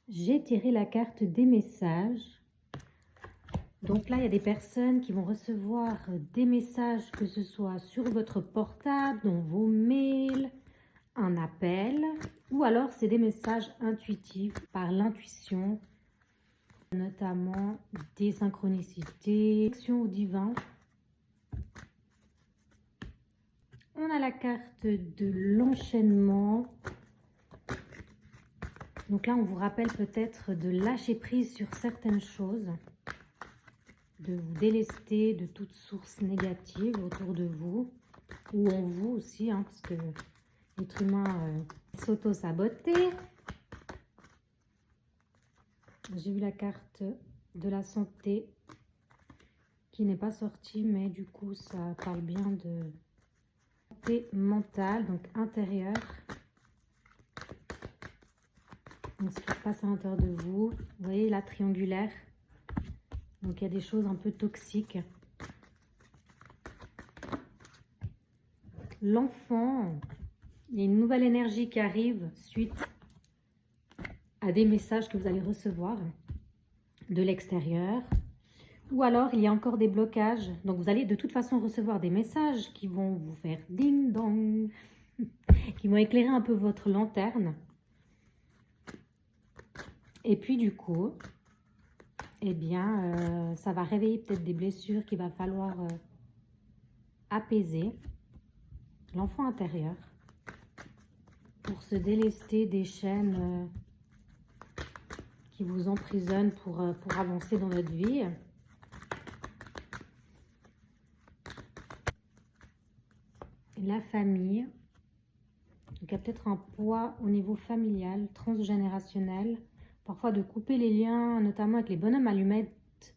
J'ai tiré la carte des messages. Donc là, il y a des personnes qui vont recevoir des messages, que ce soit sur votre portable, dans vos mails, un appel, ou alors c'est des messages intuitifs par l'intuition, notamment des synchronicités, au divin. On a la carte de l'enchaînement. Donc là, on vous rappelle peut-être de lâcher prise sur certaines choses, de vous délester de toute source négative autour de vous, ou en vous aussi, hein, parce que l'être humain s'auto-saboter. J'ai vu la carte de la santé qui n'est pas sortie, mais du coup, ça parle bien de santé mentale, donc intérieure. Donc, ce qui se passe à l'intérieur de vous. Vous voyez la triangulaire. Donc, il y a des choses un peu toxiques. L'enfant, il y a une nouvelle énergie qui arrive suite à des messages que vous allez recevoir de l'extérieur. Ou alors, il y a encore des blocages. Donc, vous allez de toute façon recevoir des messages qui vont vous faire ding-dong, qui vont éclairer un peu votre lanterne. Et puis, du coup, eh bien, ça va réveiller peut-être des blessures qu'il va falloir apaiser. L'enfant intérieur, pour se délester des chaînes qui vous emprisonnent pour avancer dans notre vie. La famille, donc il y a peut-être un poids au niveau familial, transgénérationnel, parfois de couper les liens, notamment avec les bonhommes allumettes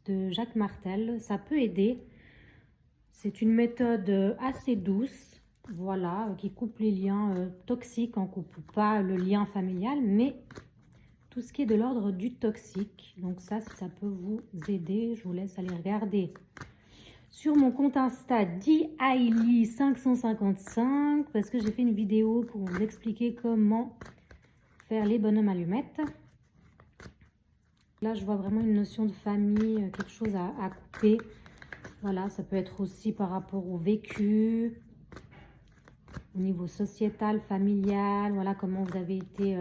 de Jacques Martel, ça peut aider. C'est une méthode assez douce, voilà, qui coupe les liens toxiques, on ne coupe pas le lien familial, mais tout ce qui est de l'ordre du toxique. Donc ça, si ça peut vous aider, je vous laisse aller regarder sur mon compte Insta DIaili555 parce que j'ai fait une vidéo pour vous expliquer comment faire les bonhommes allumettes. Là, je vois vraiment une notion de famille, quelque chose à couper. Voilà, ça peut être aussi par rapport au vécu, au niveau sociétal, familial, voilà comment vous avez été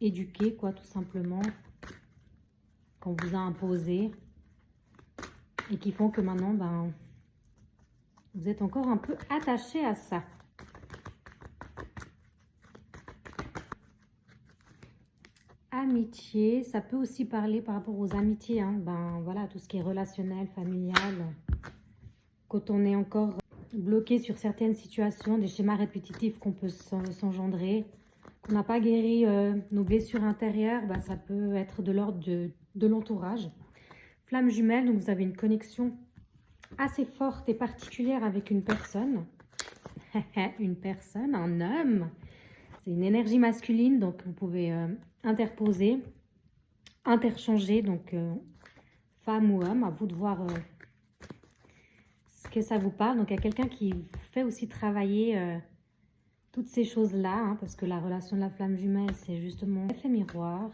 éduqué, quoi, tout simplement, qu'on vous a imposé, et qui font que maintenant, ben, vous êtes encore un peu attaché à ça. Amitié, ça peut aussi parler par rapport aux amitiés, hein, ben voilà, tout ce qui est relationnel, familial, quand on est encore bloqué sur certaines situations, des schémas répétitifs qu'on peut s'engendrer, qu'on n'a pas guéri nos blessures intérieures, ben, ça peut être de l'ordre de l'entourage. Flamme jumelle, donc vous avez une connexion assez forte et particulière avec une personne. Une personne, un homme. C'est une énergie masculine, donc vous pouvez interposer, interchanger, donc femme ou homme, à vous de voir ce que ça vous parle. Donc il y a quelqu'un qui fait aussi travailler toutes ces choses-là, hein, parce que la relation de la flamme jumelle, c'est justement effet miroir.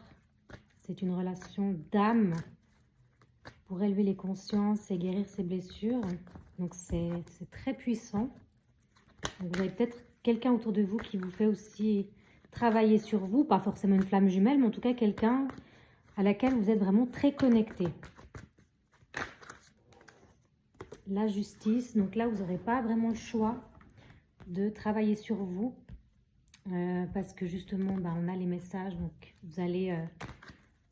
C'est une relation d'âme pour élever les consciences et guérir ses blessures. Donc c'est très puissant. Donc, vous avez peut-être quelqu'un autour de vous qui vous fait aussi travailler sur vous, pas forcément une flamme jumelle, mais en tout cas quelqu'un à laquelle vous êtes vraiment très connecté. La justice, donc là vous n'aurez pas vraiment le choix de travailler sur vous, parce que justement ben, on a les messages, donc vous allez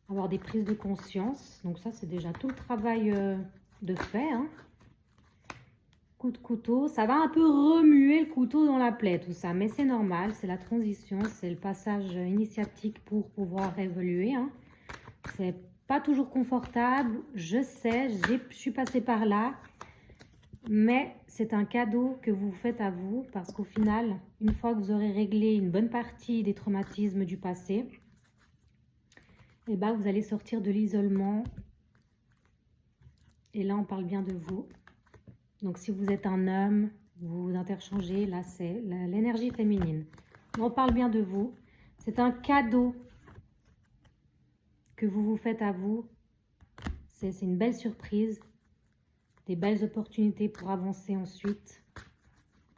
avoir des prises de conscience. Donc ça c'est déjà tout le travail de fait, hein. Coup de couteau, ça va un peu remuer le couteau dans la plaie tout ça, mais c'est normal, c'est la transition, c'est le passage initiatique pour pouvoir évoluer, hein. C'est pas toujours confortable, je sais, je suis passée par là, mais c'est un cadeau que vous faites à vous, parce qu'au final, une fois que vous aurez réglé une bonne partie des traumatismes du passé, et ben vous allez sortir de l'isolement, et là on parle bien de vous. Donc, si vous êtes un homme, vous interchangez, là, c'est l'énergie féminine. On parle bien de vous. C'est un cadeau que vous vous faites à vous. C'est une belle surprise, des belles opportunités pour avancer ensuite.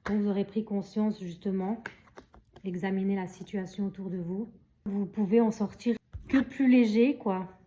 Quand vous aurez pris conscience justement, examiner la situation autour de vous, vous pouvez en sortir que plus léger, quoi.